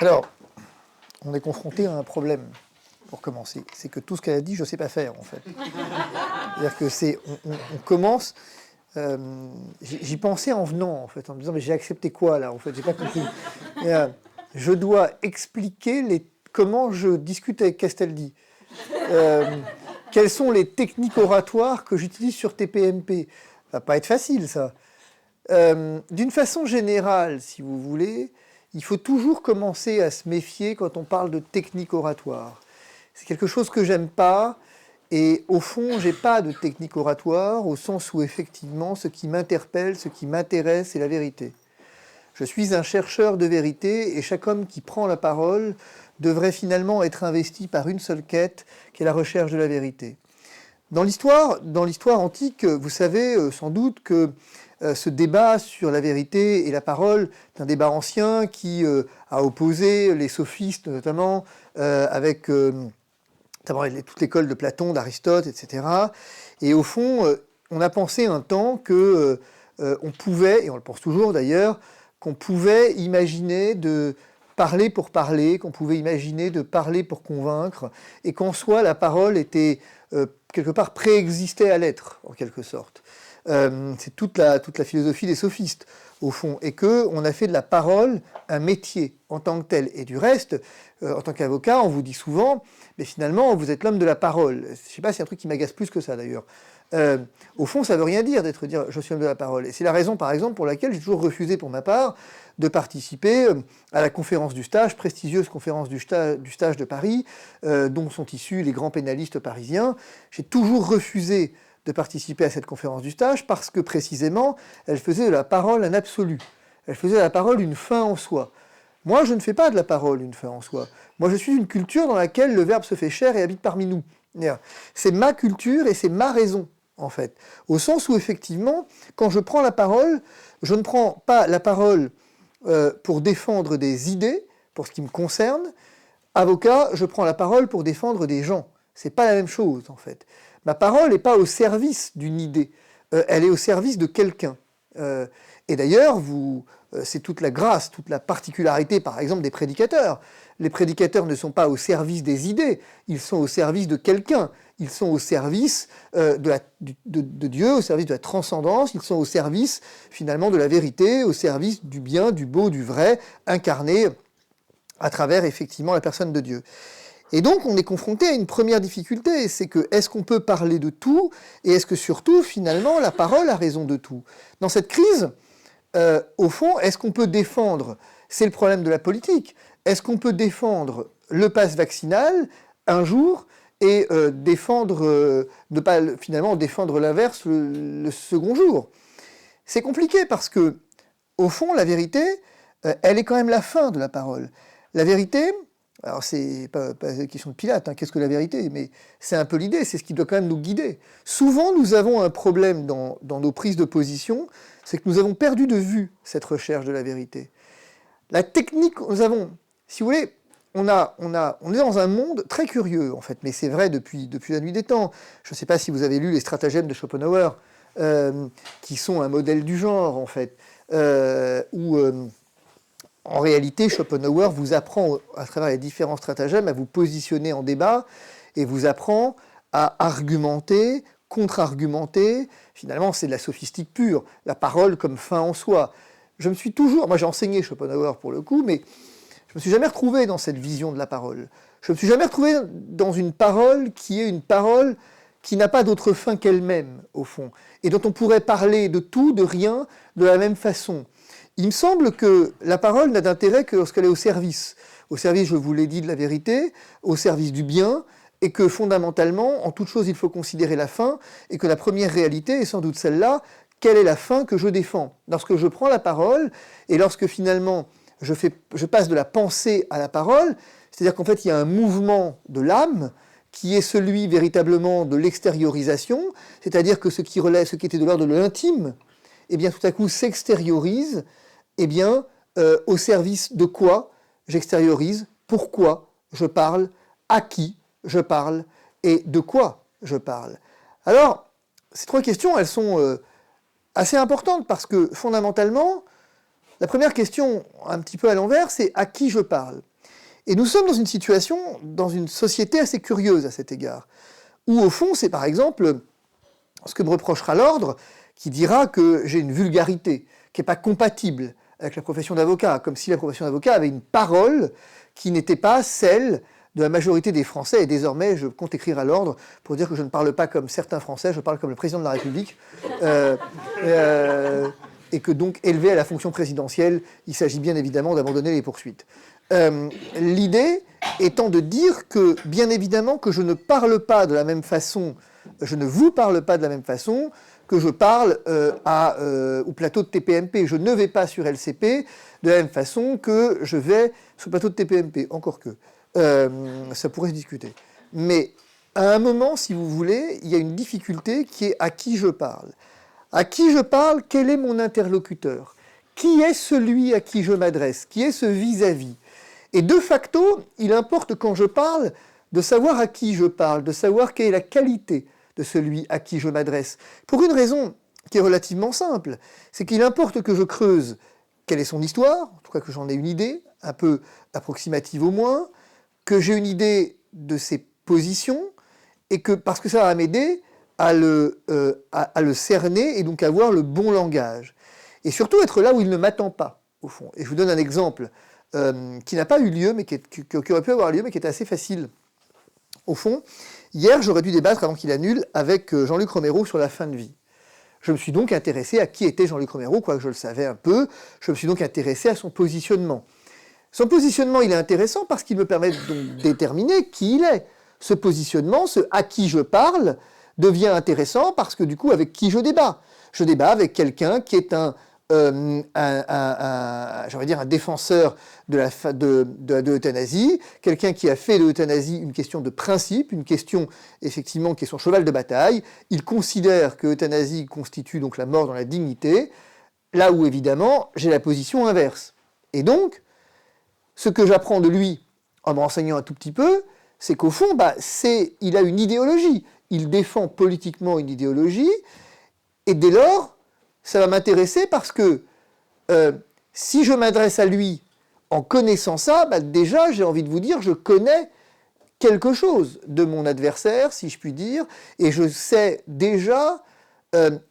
Alors, on est confronté à un problème, pour commencer. C'est que tout ce qu'elle a dit, je ne sais pas faire, en fait. C'est-à-dire que on commence... j'y pensais en venant, en fait, en me disant, mais j'ai accepté quoi, là, en fait, j'ai pas compris. Et, je dois expliquer comment je discute avec Castaldi. Quelles sont les techniques oratoires que j'utilise sur TPMP? Ça va pas être facile, ça. D'une façon générale, si vous voulez, il faut toujours commencer à se méfier quand on parle de technique oratoire. C'est quelque chose que j'aime pas, et au fond, j'ai pas de technique oratoire, au sens où effectivement, ce qui m'interpelle, ce qui m'intéresse, c'est la vérité. Je suis un chercheur de vérité, et chaque homme qui prend la parole devrait finalement être investi par une seule quête, qui est la recherche de la vérité. Dans l'histoire antique, vous savez sans doute que ce débat sur la vérité et la parole est un débat ancien qui a opposé les sophistes, notamment avec toute l'école de Platon, d'Aristote, etc. Et au fond, on a pensé un temps que on pouvait, et on le pense toujours d'ailleurs, qu'on pouvait imaginer de parler pour parler, qu'on pouvait imaginer de parler pour convaincre, et qu'en soi, la parole était quelque part préexistait à l'être, en quelque sorte. C'est toute la philosophie des sophistes, au fond, et qu'on a fait de la parole un métier en tant que tel. Et du reste, en tant qu'avocat, on vous dit souvent, mais finalement, vous êtes l'homme de la parole. Je ne sais pas si c'est un truc qui m'agace plus que ça, d'ailleurs. Au fond, ça ne veut rien dire dire je suis l'homme de la parole. Et c'est la raison, par exemple, pour laquelle j'ai toujours refusé, pour ma part, de participer à la conférence du stage, prestigieuse conférence du stage de Paris, dont sont issus les grands pénalistes parisiens. J'ai toujours refusé de participer à cette conférence du stage parce que, précisément, elle faisait de la parole un absolu. Elle faisait de la parole une fin en soi. Moi, je ne fais pas de la parole une fin en soi. Moi, je suis une culture dans laquelle le Verbe se fait chair et habite parmi nous. C'est ma culture et c'est ma raison, en fait. Au sens où, effectivement, quand je prends la parole, je ne prends pas la parole pour défendre des idées, pour ce qui me concerne. Avocat, je prends la parole pour défendre des gens. C'est pas la même chose, en fait. Ma parole n'est pas au service d'une idée. Elle est au service de quelqu'un. Et d'ailleurs, c'est toute la grâce, toute la particularité, par exemple, des prédicateurs. Les prédicateurs ne sont pas au service des idées, ils sont au service de quelqu'un. Ils sont au service de Dieu, au service de la transcendance, ils sont au service, finalement, de la vérité, au service du bien, du beau, du vrai, incarné à travers, effectivement, la personne de Dieu. Et donc, on est confronté à une première difficulté, c'est que est-ce qu'on peut parler de tout, et est-ce que surtout, finalement, la parole a raison de tout? Dans cette crise, au fond, est-ce qu'on peut défendre, c'est le problème de la politique, est-ce qu'on peut défendre le pass vaccinal un jour et ne pas finalement défendre l'inverse le second jour? C'est compliqué parce que, au fond, la vérité, elle est quand même la fin de la parole. La vérité... Alors, c'est pas une question de Pilate, hein, qu'est-ce que la vérité? Mais c'est un peu l'idée, c'est ce qui doit quand même nous guider. Souvent, nous avons un problème dans nos prises de position, c'est que nous avons perdu de vue cette recherche de la vérité. La technique, nous avons, si vous voulez, on est dans un monde très curieux, en fait, mais c'est vrai depuis la nuit des temps. Je ne sais pas si vous avez lu les stratagèmes de Schopenhauer, qui sont un modèle du genre, en fait, où... En réalité, Schopenhauer vous apprend, à travers les différents stratagèmes, à vous positionner en débat et vous apprend à argumenter, contre-argumenter. Finalement, c'est de la sophistique pure, la parole comme fin en soi. Moi j'ai enseigné Schopenhauer pour le coup, mais je ne me suis jamais retrouvé dans cette vision de la parole. Je ne me suis jamais retrouvé dans une parole qui n'a pas d'autre fin qu'elle-même, au fond, et dont on pourrait parler de tout, de rien, de la même façon. Il me semble que la parole n'a d'intérêt que lorsqu'elle est au service, je vous l'ai dit, de la vérité, au service du bien, et que fondamentalement, en toute chose, il faut considérer la fin, et que la première réalité est sans doute celle-là, quelle est la fin que je défends? Lorsque je prends la parole, et lorsque finalement je passe de la pensée à la parole, c'est-à-dire qu'en fait il y a un mouvement de l'âme, qui est celui véritablement de l'extériorisation, c'est-à-dire que ce qui était de l'ordre de l'intime, eh bien tout à coup s'extériorise, eh bien, au service de quoi j'extériorise, pourquoi je parle, à qui je parle et de quoi je parle. Alors, ces trois questions, elles sont assez importantes parce que, fondamentalement, la première question, un petit peu à l'envers, c'est à qui je parle. Et nous sommes dans une situation, dans une société assez curieuse à cet égard, où au fond, c'est par exemple ce que me reprochera l'ordre, qui dira que j'ai une vulgarité, qui n'est pas compatible avec la profession d'avocat, comme si la profession d'avocat avait une parole qui n'était pas celle de la majorité des Français, et désormais je compte écrire à l'ordre pour dire que je ne parle pas comme certains Français, je parle comme le président de la République, et que donc élevé à la fonction présidentielle, il s'agit bien évidemment d'abandonner les poursuites. L'idée étant de dire que, bien évidemment, que je ne parle pas de la même façon, je ne vous parle pas de la même façon que je parle au plateau de TPMP. Je ne vais pas sur LCP de la même façon que je vais sur le plateau de TPMP, encore que. Ça pourrait se discuter. Mais à un moment, si vous voulez, il y a une difficulté qui est à qui je parle. À qui je parle, quel est mon interlocuteur? Qui est celui à qui je m'adresse? Qui est ce vis-à-vis? Et de facto, il importe quand je parle de savoir à qui je parle, de savoir quelle est la qualité de celui à qui je m'adresse. Pour une raison qui est relativement simple, c'est qu'il importe que je creuse quelle est son histoire, en tout cas que j'en ai une idée, un peu approximative au moins, que j'ai une idée de ses positions, et que, parce que ça va m'aider à le cerner et donc avoir le bon langage. Et surtout être là où il ne m'attend pas, au fond. Et je vous donne un exemple qui n'a pas eu lieu, mais qui aurait pu avoir lieu, mais qui était assez facile. Au fond, hier, j'aurais dû débattre, avant qu'il annule, avec Jean-Luc Romero sur la fin de vie. Je me suis donc intéressé à qui était Jean-Luc Romero, quoique je le savais un peu. Je me suis donc intéressé à son positionnement. Son positionnement, il est intéressant parce qu'il me permet de déterminer qui il est. Ce positionnement, ce à qui je parle, devient intéressant parce que du coup, avec qui je débat? Je débat avec quelqu'un qui est j'aurais dire un défenseur de l'euthanasie, quelqu'un qui a fait de l'euthanasie une question de principe, une question effectivement qui est son cheval de bataille. Il considère que l'euthanasie constitue donc la mort dans la dignité, là où évidemment j'ai la position inverse. Et donc, ce que j'apprends de lui, en me renseignant un tout petit peu, c'est qu'au fond, il a une idéologie. Il défend politiquement une idéologie, et dès lors, ça va m'intéresser parce que si je m'adresse à lui en connaissant ça, déjà, j'ai envie de vous dire, je connais quelque chose de mon adversaire, si je puis dire, et je sais déjà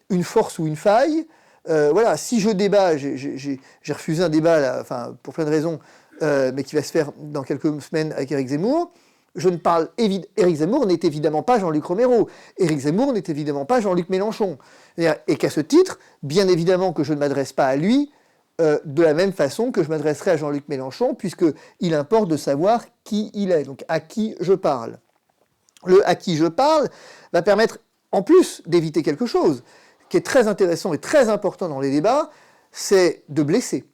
une force ou une faille. Voilà, si je débat, j'ai refusé un débat, là, pour plein de raisons, mais qui va se faire dans quelques semaines avec Éric Zemmour. Éric Zemmour n'est évidemment pas Jean-Luc Romero. Éric Zemmour n'est évidemment pas Jean-Luc Mélenchon. Et qu'à ce titre, bien évidemment que je ne m'adresse pas à lui de la même façon que je m'adresserai à Jean-Luc Mélenchon, puisqu'il importe de savoir qui il est, donc à qui je parle. Le à qui je parle va permettre, en plus d'éviter quelque chose qui est très intéressant et très important dans les débats, c'est de blesser.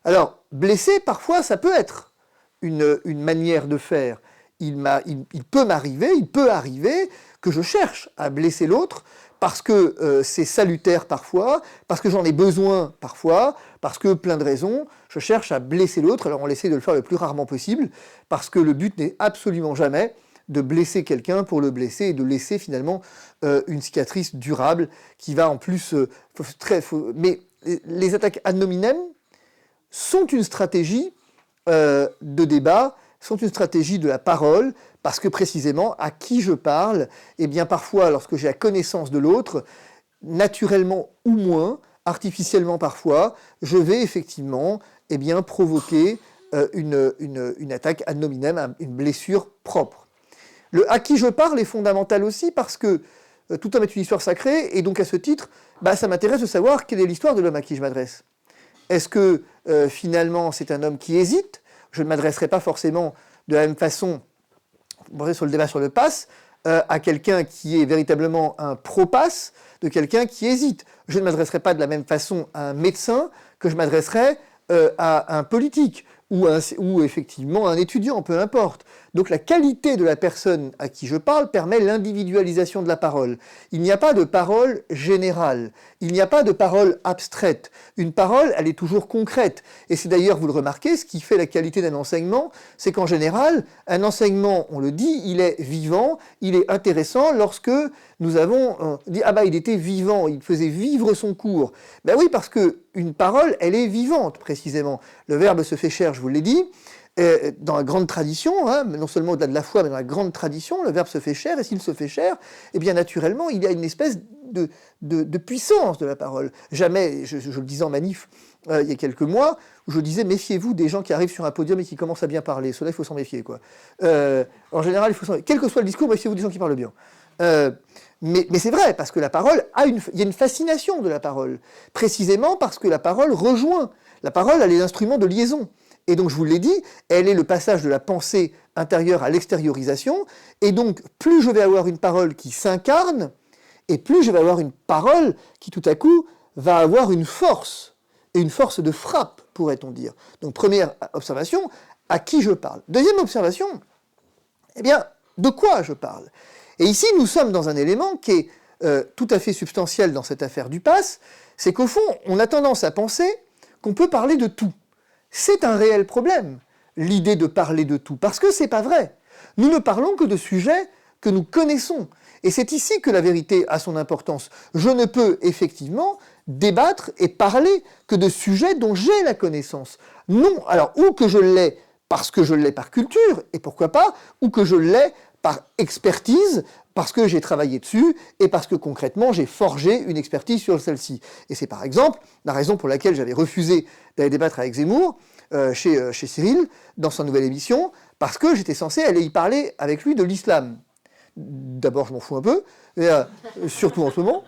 Alors, blesser, parfois, ça peut être une manière de faire. Il peut arriver que je cherche à blesser l'autre parce que c'est salutaire parfois, parce que j'en ai besoin parfois, parce que plein de raisons, je cherche à blesser l'autre. Alors on essaie de le faire le plus rarement possible, parce que le but n'est absolument jamais de blesser quelqu'un pour le blesser et de laisser finalement une cicatrice durable qui va en plus... Mais les attaques ad hominem sont une stratégie de débat, sont une stratégie de la parole, parce que précisément, à qui je parle, eh bien parfois, lorsque j'ai la connaissance de l'autre, naturellement ou moins, artificiellement parfois, je vais effectivement provoquer une attaque ad hominem, une blessure propre. Le à qui je parle est fondamental aussi parce que tout homme est une histoire sacrée, et donc à ce titre, ça m'intéresse de savoir quelle est l'histoire de l'homme à qui je m'adresse. Est-ce que finalement c'est un homme qui hésite? Je ne m'adresserai pas forcément de la même façon, sur le débat sur le pass, à quelqu'un qui est véritablement un pro-pass, de quelqu'un qui hésite. Je ne m'adresserai pas de la même façon à un médecin que je m'adresserai à un politique ou effectivement à un étudiant, peu importe. Donc la qualité de la personne à qui je parle permet l'individualisation de la parole. Il n'y a pas de parole générale, il n'y a pas de parole abstraite. Une parole, elle est toujours concrète. Et c'est d'ailleurs, vous le remarquez, ce qui fait la qualité d'un enseignement, c'est qu'en général, un enseignement, on le dit, il est vivant, il est intéressant lorsque nous avons dit « Ah il était vivant, il faisait vivre son cours ». Ben oui, parce qu'une parole, elle est vivante, précisément. Le verbe se fait chair, je vous l'ai dit. dans la grande tradition, hein, non seulement au-delà de la foi, mais dans la grande tradition, le Verbe se fait chair, et s'il se fait chair, eh bien naturellement, il y a une espèce de puissance de la parole. Jamais, je le disais en manif il y a quelques mois, où je disais, méfiez-vous des gens qui arrivent sur un podium et qui commencent à bien parler. Cela, il faut s'en méfier, quoi. En général, quel que soit le discours, méfiez-vous des gens qui parlent bien. Mais c'est vrai, parce que la parole il y a une fascination de la parole, précisément parce que la parole rejoint. La parole, elle est l'instrument de liaison. Et donc, je vous l'ai dit, elle est le passage de la pensée intérieure à l'extériorisation. Et donc, plus je vais avoir une parole qui s'incarne, et plus je vais avoir une parole qui, tout à coup, va avoir une force, et une force de frappe, pourrait-on dire. Donc, première observation, à qui je parle. Deuxième observation, eh bien, de quoi je parle? Et ici, nous sommes dans un élément qui est tout à fait substantiel dans cette affaire du pass, c'est qu'au fond, on a tendance à penser qu'on peut parler de tout. C'est un réel problème, l'idée de parler de tout, parce que c'est pas vrai. Nous ne parlons que de sujets que nous connaissons. Et c'est ici que la vérité a son importance. Je ne peux effectivement débattre et parler que de sujets dont j'ai la connaissance. Non, alors, ou que je l'ai parce que je l'ai par culture, et pourquoi pas, ou que je l'ai par expertise, parce que j'ai travaillé dessus, et parce que concrètement, j'ai forgé une expertise sur celle-ci. Et c'est par exemple la raison pour laquelle j'avais refusé d'aller débattre avec Zemmour, chez Cyril, dans sa nouvelle émission, parce que j'étais censé aller y parler avec lui de l'islam. D'abord, je m'en fous un peu, surtout en ce moment,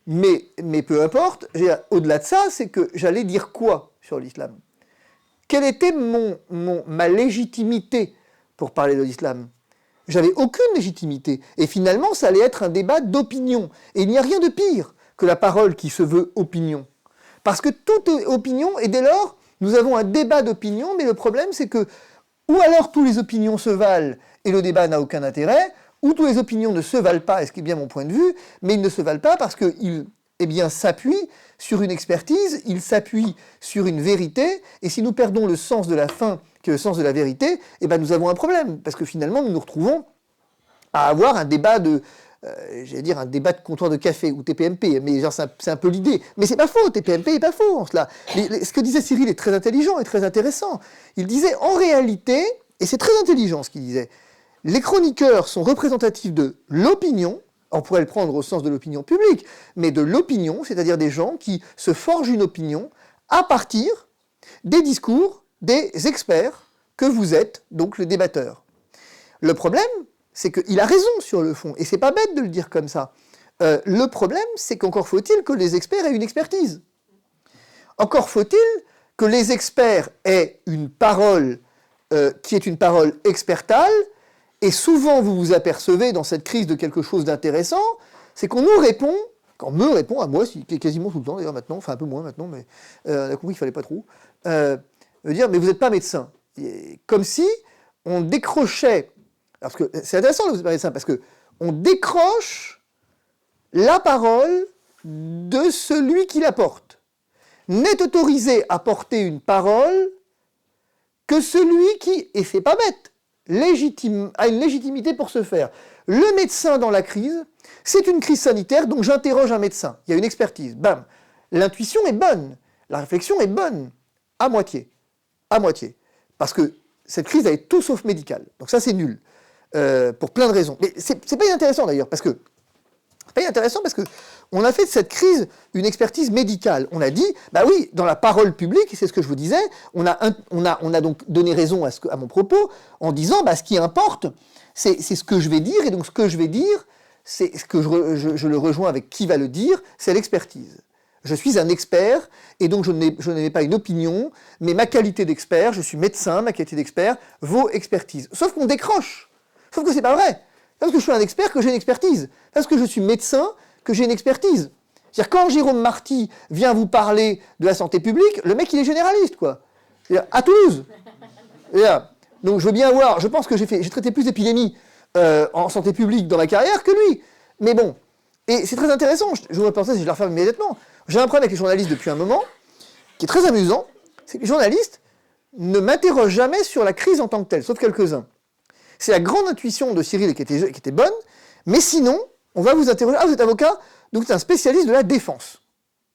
mais peu importe. Au-delà de ça, c'est que j'allais dire quoi sur l'islam? Quelle était ma légitimité pour parler de l'islam? J'avais aucune légitimité. Et finalement, ça allait être un débat d'opinion. Et il n'y a rien de pire que la parole qui se veut opinion. Parce que toute opinion, et dès lors, nous avons un débat d'opinion, mais le problème, c'est que, ou alors tous les opinions se valent, et le débat n'a aucun intérêt, ou tous les opinions ne se valent pas, et ce qui est bien mon point de vue, mais ils ne se valent pas parce qu'ils s'appuient sur une expertise, ils s'appuient sur une vérité, et si nous perdons le sens de la fin, qui est le sens de la vérité, eh ben nous avons un problème, parce que finalement, nous nous retrouvons à avoir un débat un débat de comptoir de café, ou TPMP, mais genre, c'est un peu l'idée. Mais c'est pas faux, TPMP est pas faux en cela. Ce que disait Cyril est très intelligent et très intéressant. Il disait, en réalité, et c'est très intelligent ce qu'il disait, les chroniqueurs sont représentatifs de l'opinion, on pourrait le prendre au sens de l'opinion publique, mais de l'opinion, c'est-à-dire des gens qui se forgent une opinion à partir des discours des experts que vous êtes, donc le débatteur. Le problème, c'est qu'il a raison sur le fond, et c'est pas bête de le dire comme ça. Le problème, c'est qu'encore faut-il que les experts aient une expertise. Encore faut-il que les experts aient une parole qui est une parole expertale, et souvent vous vous apercevez dans cette crise de quelque chose d'intéressant, c'est qu'on nous répond, qu'on me répond à moi, quasiment tout le temps d'ailleurs maintenant, enfin un peu moins maintenant, mais on a compris qu'il fallait pas trop, me dire, mais vous n'êtes pas médecin. Et comme si on décrochait, parce que c'est intéressant de vous parler de ça, parce qu'on décroche la parole de celui qui la porte. N'est autorisé à porter une parole que celui qui, et c'est pas bête, a une légitimité pour ce faire. Le médecin dans la crise, c'est une crise sanitaire, donc j'interroge un médecin. Il y a une expertise, bam. L'intuition est bonne, la réflexion est bonne, à moitié. À moitié. Parce que cette crise, elle est tout sauf médicale. Donc ça, c'est nul. Pour plein de raisons. Mais c'est pas inintéressant d'ailleurs, parce que on a fait de cette crise une expertise médicale. On a dit, bah oui, dans la parole publique, et c'est ce que je vous disais, on a donc donné raison à mon propos en disant, bah ce qui importe, c'est ce que je vais dire, et donc ce que je vais dire, c'est ce que je le rejoins avec qui va le dire, c'est l'expertise. Je suis un expert, et donc je n'ai pas une opinion, mais ma qualité d'expert, je suis médecin, ma qualité d'expert vaut expertise. Sauf qu'on décroche. Sauf que c'est pas vrai. Parce que je suis un expert que j'ai une expertise. Parce que je suis médecin que j'ai une expertise. C'est-à-dire, quand Jérôme Marty vient vous parler de la santé publique, le mec, il est généraliste, quoi. C'est-à-dire, à Toulouse. Donc, je veux bien voir, je pense que j'ai traité plus d'épidémies en santé publique dans ma carrière que lui. Mais bon. Et c'est très intéressant, je vous repense, si je le refais immédiatement. J'ai un problème avec les journalistes depuis un moment, qui est très amusant, c'est que les journalistes ne m'interrogent jamais sur la crise en tant que telle, sauf quelques-uns. C'est la grande intuition de Cyril qui était bonne, mais sinon, on va vous interroger. Ah, vous êtes avocat, donc vous êtes un spécialiste de la défense.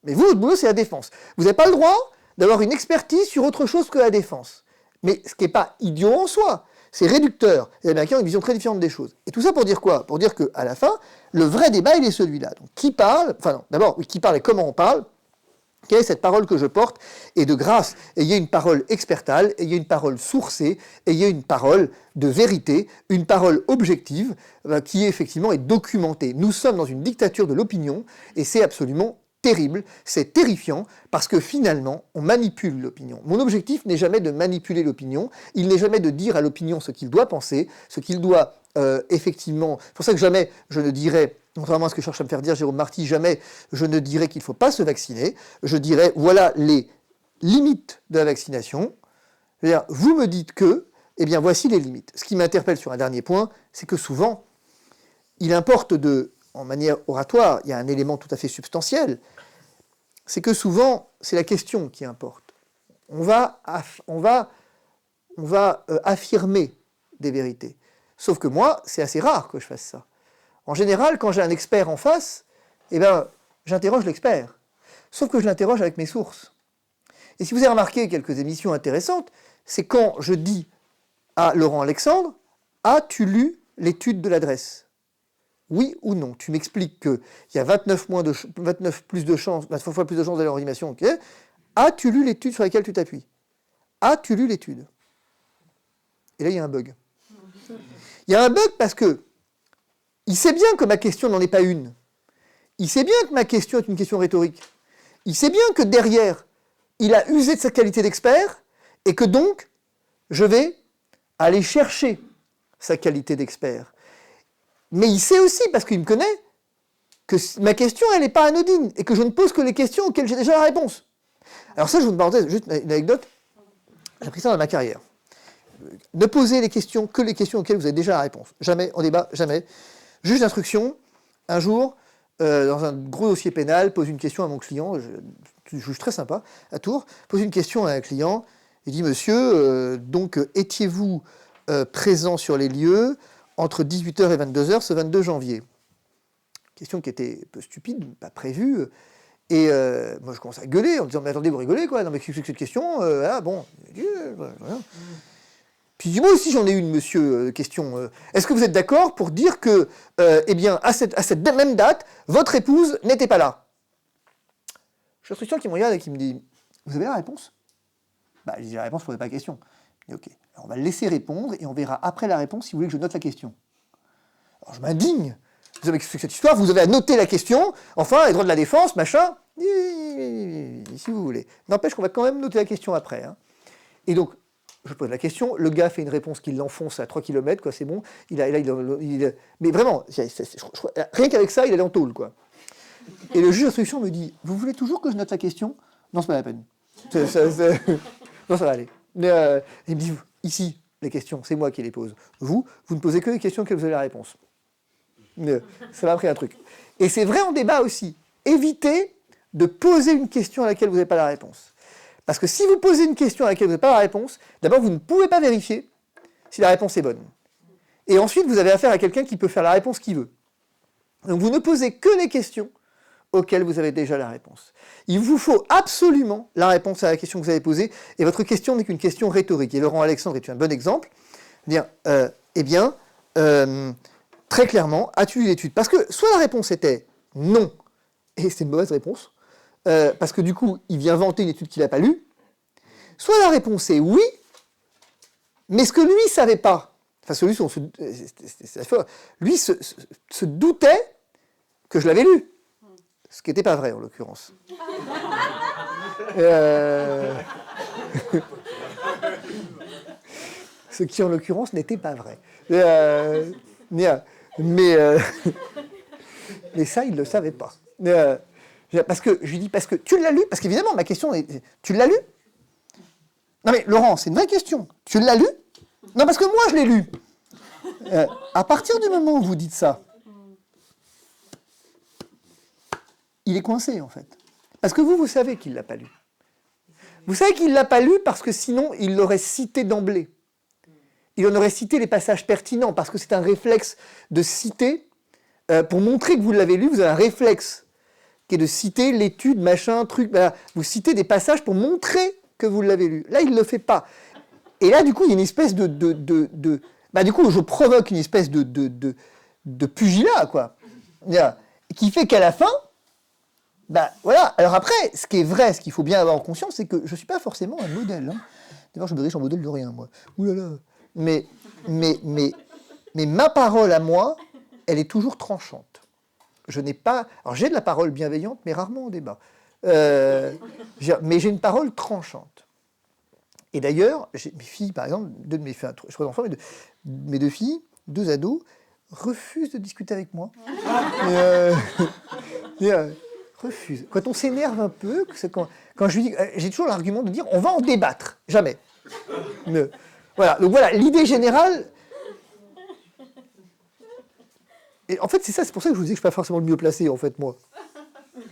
Mais vous, votre boulot, c'est la défense. Vous n'avez pas le droit d'avoir une expertise sur autre chose que la défense. Mais ce qui n'est pas idiot en soi, c'est réducteur. Les Américains ont une vision très différente des choses. Et tout ça pour dire quoi? Pour dire qu'à la fin, le vrai débat, il est celui-là. Donc, qui parle? Enfin, non, d'abord, oui, qui parle et comment on parle? Quelle est cette parole que je porte? Et de grâce, ayez une parole expertale, ayez une parole sourcée, ayez une parole de vérité, une parole objective, qui effectivement est documentée. Nous sommes dans une dictature de l'opinion, et c'est absolument terrible, c'est terrifiant, parce que finalement, on manipule l'opinion. Mon objectif n'est jamais de manipuler l'opinion, il n'est jamais de dire à l'opinion ce qu'il doit penser, ce qu'il doit effectivement... C'est pour ça que jamais je ne dirais... Contrairement à ce que cherche à me faire dire Jérôme Marty, jamais je ne dirais qu'il ne faut pas se vacciner. Je dirais, voilà les limites de la vaccination. C'est-à-dire, vous me dites que, eh bien, voici les limites. Ce qui m'interpelle sur un dernier point, c'est que souvent, il importe en manière oratoire, il y a un élément tout à fait substantiel, c'est que souvent, c'est la question qui importe. On va affirmer des vérités. Sauf que moi, c'est assez rare que je fasse ça. En général, quand j'ai un expert en face, eh ben, j'interroge l'expert. Sauf que je l'interroge avec mes sources. Et si vous avez remarqué quelques émissions intéressantes, c'est quand je dis à Laurent Alexandre, « As-tu lu l'étude de l'adresse ?» Oui ou non? Tu m'expliques qu'il y a 29 fois plus de chances d'aller en réanimation. Okay. As-tu lu l'étude sur laquelle tu t'appuies? As-tu lu l'étude? Et là, il y a un bug. Il y a un bug parce que il sait bien que ma question n'en est pas une. Il sait bien que ma question est une question rhétorique. Il sait bien que derrière, il a usé de sa qualité d'expert et que donc, je vais aller chercher sa qualité d'expert. Mais il sait aussi, parce qu'il me connaît, que ma question, elle n'est pas anodine et que je ne pose que les questions auxquelles j'ai déjà la réponse. Alors ça, je vous demande juste une anecdote. J'ai appris ça dans ma carrière. Ne posez les questions que les questions auxquelles vous avez déjà la réponse. Jamais, en débat, jamais. Juge d'instruction, un jour, dans un gros dossier pénal, pose une question à mon client, juge très sympa, à Tours, pose une question à un client, il dit « Monsieur, donc étiez-vous présent sur les lieux entre 18h et 22h ce 22 janvier ?» Question qui était un peu stupide, pas prévue, et moi je commence à gueuler en disant « Mais attendez, vous rigolez quoi? Non mais qu'est-ce que cette question? Ah bon. » Puis moi aussi j'en ai une, monsieur, question. Est-ce que vous êtes d'accord pour dire que, eh bien, à cette même date, votre épouse n'était pas là? Je suis l'instructeur qui me regarde et qui me dit, vous avez la réponse? Bah, j'ai la réponse, je ne posais pas la question. Je dis, ok, alors on va le laisser répondre et on verra après la réponse si vous voulez que je note la question. Alors je m'indigne. Vous avez cette histoire, vous avez à noter la question, enfin, les droits de la défense, machin, si vous voulez. N'empêche qu'on va quand même noter la question après. Hein. Et donc, je pose la question, le gars fait une réponse qui l'enfonce à 3 km, quoi, c'est bon. Mais vraiment, rien qu'avec ça, il est en tôle, quoi. Et le juge d'instruction me dit, vous voulez toujours que je note la question? Non, c'est pas la peine. Non, ça va aller. Mais, il me dit, ici, les questions, c'est moi qui les pose. Vous ne posez que les questions auxquelles vous avez la réponse. Ça m'a appris un truc. Et c'est vrai en débat aussi. Évitez de poser une question à laquelle vous n'avez pas la réponse. Parce que si vous posez une question à laquelle vous n'avez pas la réponse, d'abord, vous ne pouvez pas vérifier si la réponse est bonne. Et ensuite, vous avez affaire à quelqu'un qui peut faire la réponse qu'il veut. Donc, vous ne posez que les questions auxquelles vous avez déjà la réponse. Il vous faut absolument la réponse à la question que vous avez posée, et votre question n'est qu'une question rhétorique. Et Laurent Alexandre est un bon exemple. Très clairement, as-tu lu l'étude? Parce que soit la réponse était non, et c'est une mauvaise réponse, parce que du coup, il vient vanter une étude qu'il n'a pas lue, soit la réponse est oui, mais ce que lui ne savait pas, enfin, lui se doutait que je l'avais lu, ce qui n'était pas vrai en l'occurrence. Ce qui en l'occurrence n'était pas vrai. Mais ça, il ne le savait pas. Parce que je lui dis, parce que tu l'as lu, parce qu'évidemment, ma question est, tu l'as lu? Non mais Laurent, c'est une vraie question. Tu l'as lu? Non, parce que moi, je l'ai lu. À partir du moment où vous dites ça, il est coincé, en fait. Parce que vous savez qu'il ne l'a pas lu. Vous savez qu'il ne l'a pas lu parce que sinon, il l'aurait cité d'emblée. Il en aurait cité les passages pertinents, parce que c'est un réflexe de citer, pour montrer que vous l'avez lu, vous avez un réflexe qui est de citer l'étude, machin, truc, voilà. Vous citez des passages pour montrer que vous l'avez lu. Là, il ne le fait pas. Et là, du coup, il y a une espèce bah, du coup, je provoque une espèce de pugilat, quoi. Qui fait qu'à la fin, bah, voilà. Alors après, ce qui est vrai, ce qu'il faut bien avoir en conscience, c'est que je ne suis pas forcément un modèle. Hein. D'ailleurs, je me dirige en modèle de rien, moi. Ouh là là. Mais ma parole à moi, elle est toujours tranchante. Je n'ai pas... Alors, j'ai de la parole bienveillante, mais rarement en débat. Mais j'ai une parole tranchante. Et d'ailleurs, mes filles, par exemple, deux de mes filles, trois enfants, mes deux filles, deux ados, refusent de discuter avec moi. Refusent. Quand on s'énerve un peu, quand je lui dis, j'ai toujours l'argument de dire, on va en débattre. Jamais. Voilà. Donc voilà, l'idée générale. Et en fait, c'est ça, c'est pour ça que je vous dis que je ne suis pas forcément le mieux placé, en fait, moi. Je ne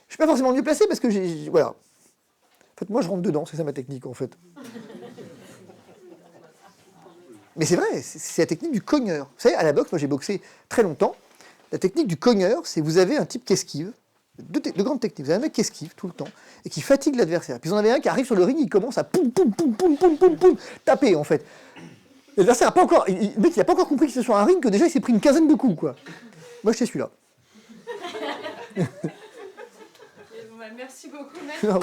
suis pas forcément le mieux placé parce que voilà. En fait, moi, je rentre dedans, c'est ça ma technique, en fait. Mais c'est vrai, c'est la technique du cogneur. Vous savez, à la boxe, moi, j'ai boxé très longtemps. La technique du cogneur, c'est vous avez un type qui esquive, deux grandes techniques. Vous avez un mec qui esquive tout le temps et qui fatigue l'adversaire. Puis vous en avez un qui arrive sur le ring, il commence à poum, poum, poum, poum, poum, poum, poum, taper, en fait. L'adversaire n'a pas encore... Le mec, il n'a pas encore compris qu'il était sur un ring, que déjà, il s'est pris une quinzaine de coups, quoi. Moi, j'étais celui-là. Merci beaucoup, Maître.